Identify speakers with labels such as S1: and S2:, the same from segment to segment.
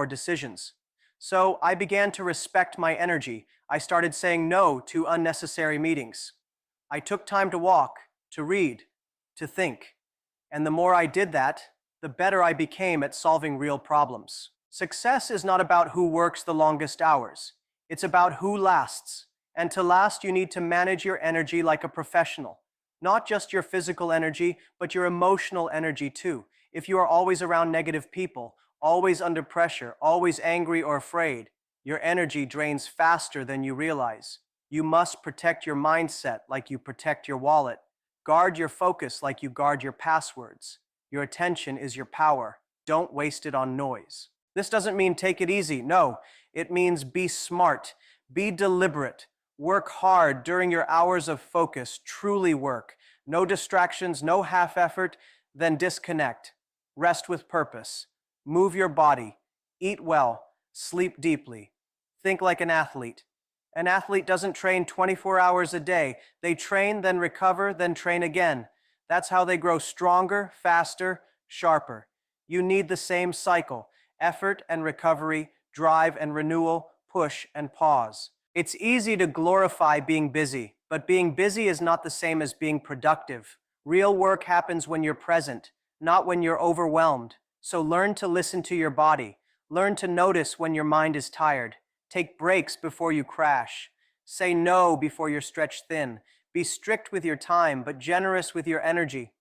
S1: or decisions. So I began to respect my energy. I started saying no to unnecessary meetings. I took time to walk, to read, to think. And the more I did that, the better I became at solving real problems. Success is not about who works the longest hours. It's about who lasts. And to last, you need to manage your energy like a professional. Not just your physical energy, but your emotional energy too. If you are always around negative people, always under pressure, always angry or afraid, your energy drains faster than you realize. You must protect your mindset like you protect your wallet. Guard your focus like you guard your passwords. Your attention is your power. Don't waste it on noise. This doesn't mean take it easy. No, it means be smart, be deliberate, work hard during your hours of focus, truly work. No distractions, no half effort, then disconnect. Rest with purpose. Move your body. Eat well. Sleep deeply. Think like an athlete. An athlete doesn't train 24 hours a day. They train, then recover, then train again. That's how they grow stronger, faster, sharper. You need the same cycle: effort and recovery, drive and renewal, push and pause. It's easy to glorify being busy, but being busy is not the same as being productive. Real work happens when you're present, not when you're overwhelmed. So learn to listen to your body. Learn to notice when your mind is tired. Take breaks before you crash. Say no before you're stretched thin. Be strict with your time, but generous with your energy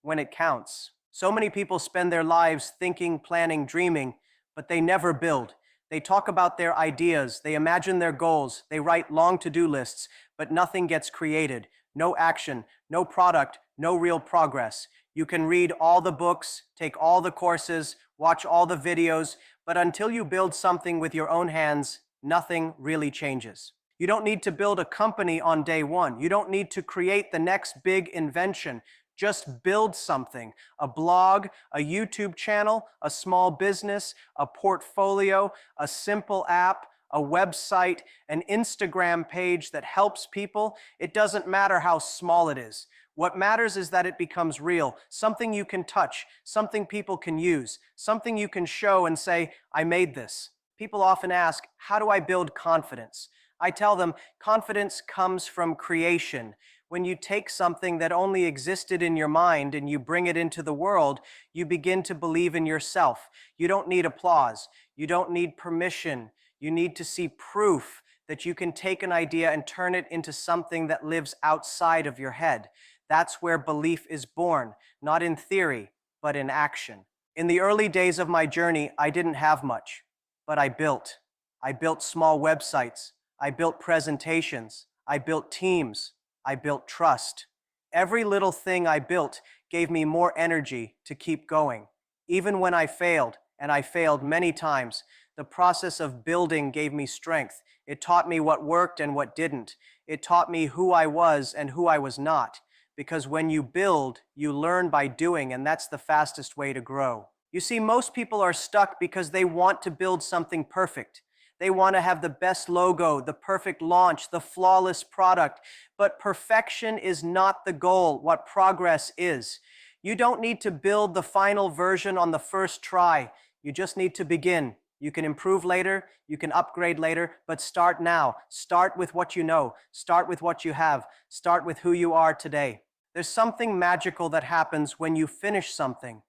S1: when it counts. So many people spend their lives thinking, planning, dreaming, but they never build. They talk about their ideas, they imagine their goals, they write long to-do lists, but nothing gets created. No action, no product, no real progress. You can read all the books, take all the courses, watch all the videos, but until you build something with your own hands, nothing really changes. You don't need to build a company on day one. You don't need to create the next big invention. Just build something: a blog, a YouTube channel, a small business, a portfolio, a simple app, a website, an Instagram page that helps people. It doesn't matter how small it is. What matters is that it becomes real, something you can touch, something people can use, something you can show and say, I made this. People often ask, how do I build confidence? I tell them, confidence comes from creation. When you take something that only existed in your mind and you bring it into the world, you begin to believe in yourself. You don't need applause. You don't need permission. You need to see proof that you can take an idea and turn it into something that lives outside of your head. That's where belief is born, not in theory, but in action. In the early days of my journey, I didn't have much, but I built. I built small websites. I built presentations. I built teams. I built trust. Every little thing I built gave me more energy to keep going. Even when I failed, and I failed many times, the process of building gave me strength. It taught me what worked and what didn't. It taught me who I was and who I was not. Because when you build, you learn by doing, and that's the fastest way to grow. You see, most people are stuck because they want to build something perfect. They want to have the best logo, the perfect launch, the flawless product. But perfection is not the goal. What progress is. You don't need to build the final version on the first try. You just need to begin. You can improve later, you can upgrade later, but start now. Start with what you know. Start with what you have. Start with who you are today. There's something magical that happens when you finish something,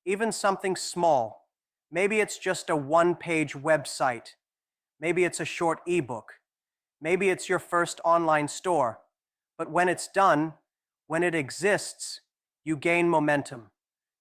S1: even something small. Maybe it's just a one-page website. Maybe it's a short ebook. Maybe it's your first online store. But when it's done, when it exists, you gain momentum.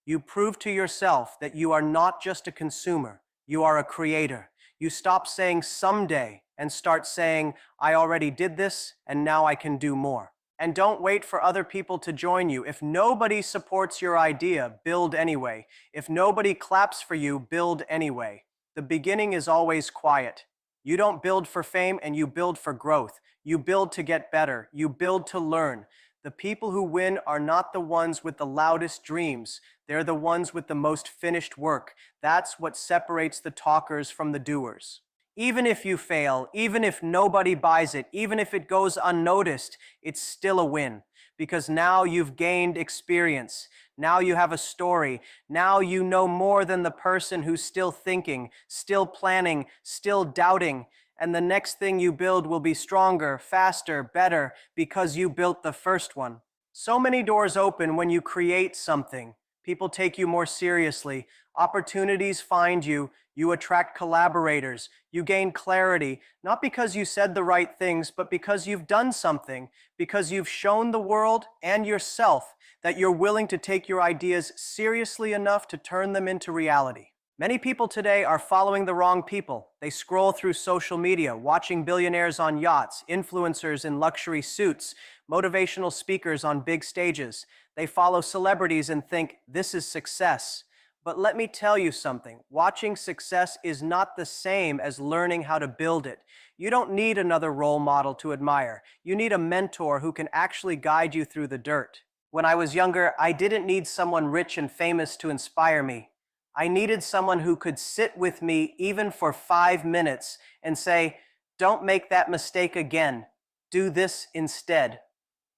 S1: You prove to yourself that you are not just a consumer, you are a creator. You stop saying someday and start saying, I already did this and now I can do more. And don't wait for other people to join you. If nobody supports your idea, build anyway. If nobody claps for you, build anyway. The beginning is always quiet. You don't build for fame, and you build for growth. You build to get better. You build to learn. The people who win are not the ones with the loudest dreams. They're the ones with the most finished work. That's what separates the talkers from the doers. Even if you fail, even if nobody buys it, even if it goes unnoticed, it's still a win. because now you've gained experience. Now you have a story. Now you know more than the person who's still thinking, still planning, still doubting. And the next thing you build will be stronger, faster, better, because you built the first one. So many doors open when you create something. People take you more seriously. Opportunities find you. You attract collaborators. You gain clarity, not because you said the right things, but because you've done something, because you've shown the world and yourself that you're willing to take your ideas seriously enough to turn them into reality. Many people today are following the wrong people. They scroll through social media, watching billionaires on yachts, influencers in luxury suits, motivational speakers on big stages. They follow celebrities and think, this is success. But let me tell you something. Watching success is not the same as learning how to build it. You don't need another role model to admire. You need a mentor who can actually guide you through the dirt. When I was younger, I didn't need someone rich and famous to inspire me. I needed someone who could sit with me even for 5 minutes and say, don't make that mistake again. Do this instead.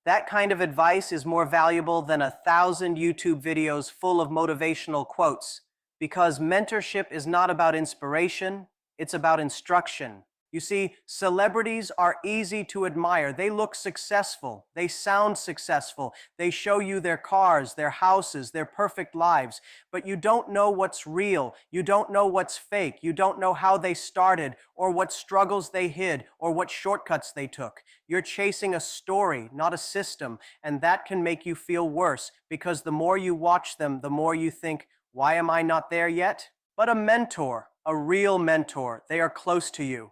S1: That kind of advice is more valuable than 1,000 YouTube videos full of motivational quotes, because mentorship is not about inspiration, it's about instruction. You see, celebrities are easy to admire. They look successful. They sound successful. They show you their cars, their houses, their perfect lives. But you don't know what's real. You don't know what's fake. You don't know how they started, or what struggles they hid, or what shortcuts they took. You're chasing a story, not a system, and that can make you feel worse, because the more you watch them, the more you think, why am I not there yet? But a mentor, a real mentor, they are close to you.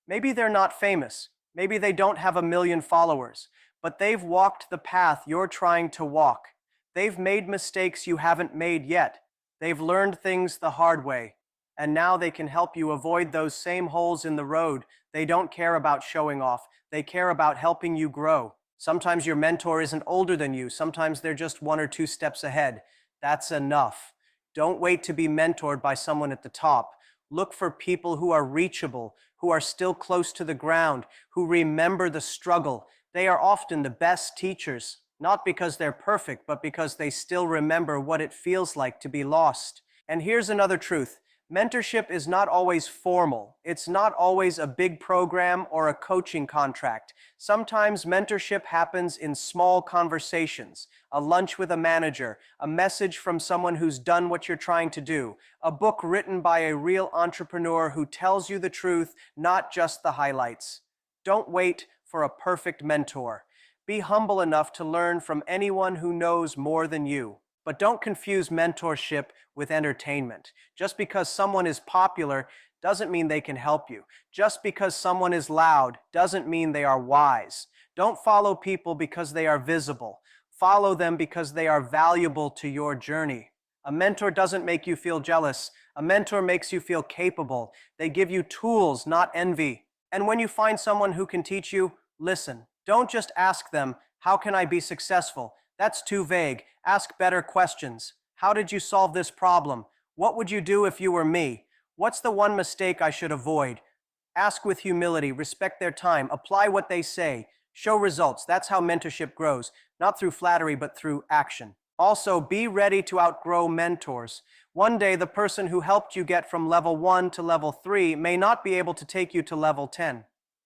S1: Maybe they're not famous. Maybe they don't have 1 million followers, but they've walked the path you're trying to walk. They've made mistakes you haven't made yet. They've learned things the hard way, and now they can help you avoid those same holes in the road. They don't care about showing off. They care about helping you grow. Sometimes your mentor isn't older than you. Sometimes they're just 1 or 2 steps ahead. That's enough. Don't wait to be mentored by someone at the top. Look for people who are reachable, who are still close to the ground, who remember the struggle. They are often the best teachers, not because they're perfect, but because they still remember what it feels like to be lost. And here's another truth. Mentorship is not always formal. It's not always a big program or a coaching contract. Sometimes mentorship happens in small conversations, a lunch with a manager, a message from someone who's done what you're trying to do, a book written by a real entrepreneur who tells you the truth, not just the highlights. Don't wait for a perfect mentor. Be humble enough to learn from anyone who knows more than you. But don't confuse mentorship with entertainment. Just because someone is popular doesn't mean they can help you. Just because someone is loud doesn't mean they are wise. Don't follow people because they are visible. Follow them because they are valuable to your journey. A mentor doesn't make you feel jealous. A mentor makes you feel capable. They give you tools, not envy. And when you find someone who can teach you, listen. Don't just ask them, how can I be successful? That's too vague. Ask better questions. How did you solve this problem? What would you do if you were me? What's the one mistake I should avoid? Ask with humility, respect their time, apply what they say, show results. That's how mentorship grows, not through flattery, but through action. Also, be ready to outgrow mentors. One day, the person who helped you get from level 1 to level 3 may not be able to take you to level 10.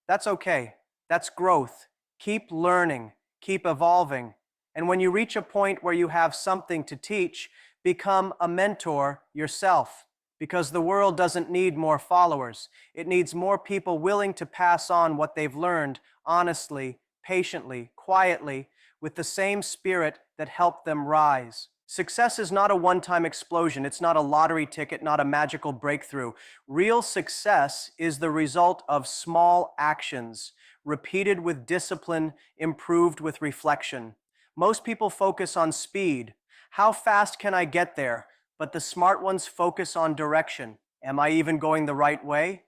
S1: That's okay. That's growth. Keep learning, keep evolving. And when you reach a point where you have something to teach, become a mentor yourself. Because the world doesn't need more followers. It needs more people willing to pass on what they've learned honestly, patiently, quietly, with the same spirit that helped them rise. Success is not a one-time explosion. It's not a lottery ticket, not a magical breakthrough. Real success is the result of small actions, repeated with discipline, improved with reflection. Most people focus on speed. How fast can I get there? But the smart ones focus on direction. Am I even going the right way?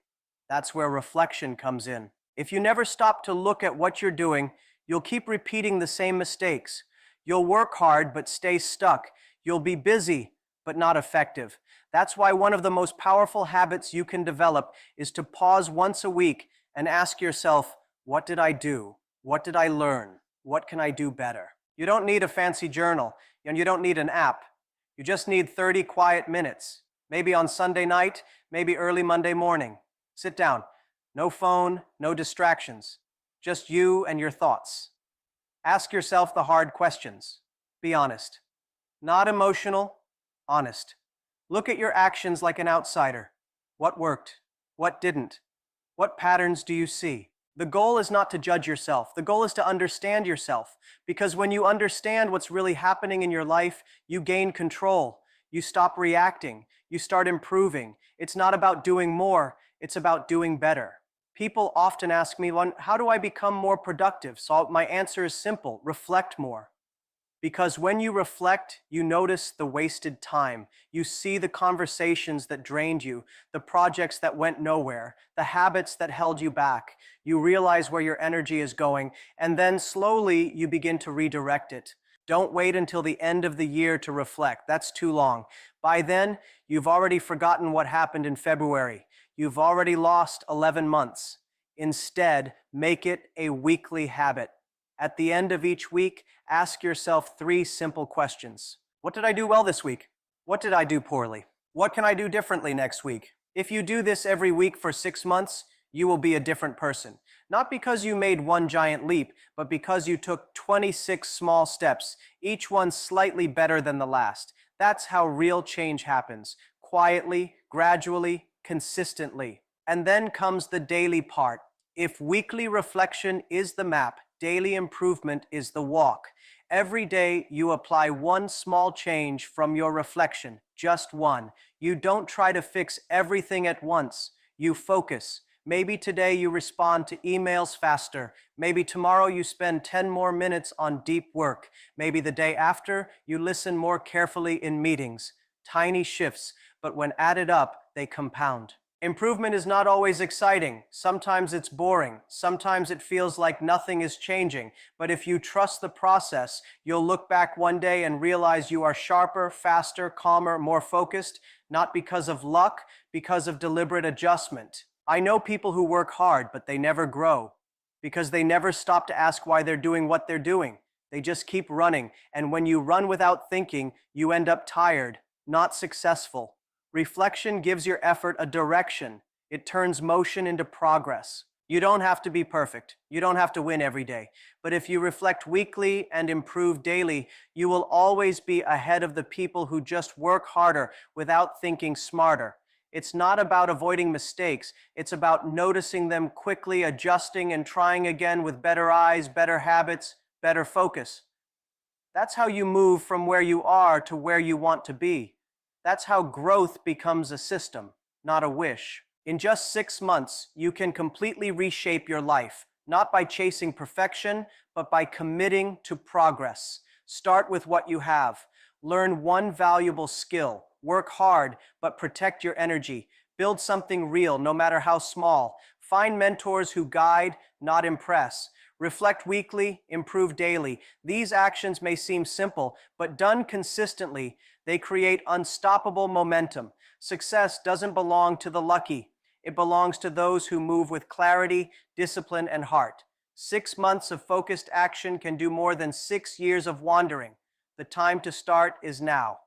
S1: That's where reflection comes in. If you never stop to look at what you're doing, you'll keep repeating the same mistakes. You'll work hard but stay stuck. You'll be busy but not effective. That's why one of the most powerful habits you can develop is to pause once a week and ask yourself, what did I do? What did I learn? What can I do better? You don't need a fancy journal, and you don't need an app. You just need 30 quiet minutes. Maybe on Sunday night, maybe early Monday morning. Sit down. No phone, no distractions. Just you and your thoughts. Ask yourself the hard questions. Be honest. Not emotional, honest. Look at your actions like an outsider. What worked? What didn't? What patterns do you see? The goal is not to judge yourself. The goal is to understand yourself. Because when you understand what's really happening in your life, you gain control. You stop reacting. You start improving. It's not about doing more, it's about doing better. People often ask me, how do I become more productive? So my answer is simple: reflect more. Because when you reflect, you notice the wasted time. You see the conversations that drained you, the projects that went nowhere, the habits that held you back. You realize where your energy is going, and then slowly you begin to redirect it. Don't wait until the end of the year to reflect. That's too long. By then, you've already forgotten what happened in February. You've already lost 11 months. Instead, make it a weekly habit. At the end of each week, ask yourself 3 simple questions. What did I do well this week? What did I do poorly? What can I do differently next week? If you do this every week for 6 months, you will be a different person. Not because you made one giant leap, but because you took 26 small steps, each one slightly better than the last. That's how real change happens. Quietly, gradually, consistently. And then comes the daily part. If weekly reflection is the map, daily improvement is the walk. Every day you apply one small change from your reflection, just one. You don't try to fix everything at once. You focus. Maybe today you respond to emails faster. Maybe tomorrow you spend 10 more minutes on deep work. Maybe the day after you listen more carefully in meetings. Tiny shifts, but when added up, they compound. Improvement is not always exciting. Sometimes it's boring. Sometimes it feels like nothing is changing. But if you trust the process, you'll look back one day and realize you are sharper, faster, calmer, more focused, not because of luck, because of deliberate adjustment. I know people who work hard, but they never grow because they never stop to ask why they're doing what they're doing. They just keep running. And when you run without thinking, you end up tired, not successful. Reflection gives your effort a direction. It turns motion into progress. You don't have to be perfect. You don't have to win every day. But if you reflect weekly and improve daily, you will always be ahead of the people who just work harder without thinking smarter. It's not about avoiding mistakes. It's about noticing them quickly, adjusting, and trying again with better eyes, better habits, better focus. That's how you move from where you are to where you want to be. That's how growth becomes a system, not a wish. In just 6 months, you can completely reshape your life, not by chasing perfection, but by committing to progress. Start with what you have. Learn one valuable skill. Work hard, but protect your energy. Build something real, no matter how small. Find mentors who guide, not impress. Reflect weekly, improve daily. These actions may seem simple, but done consistently, they create unstoppable momentum. Success doesn't belong to the lucky. It belongs to those who move with clarity, discipline, and heart. 6 months of focused action can do more than 6 years of wandering. The time to start is now.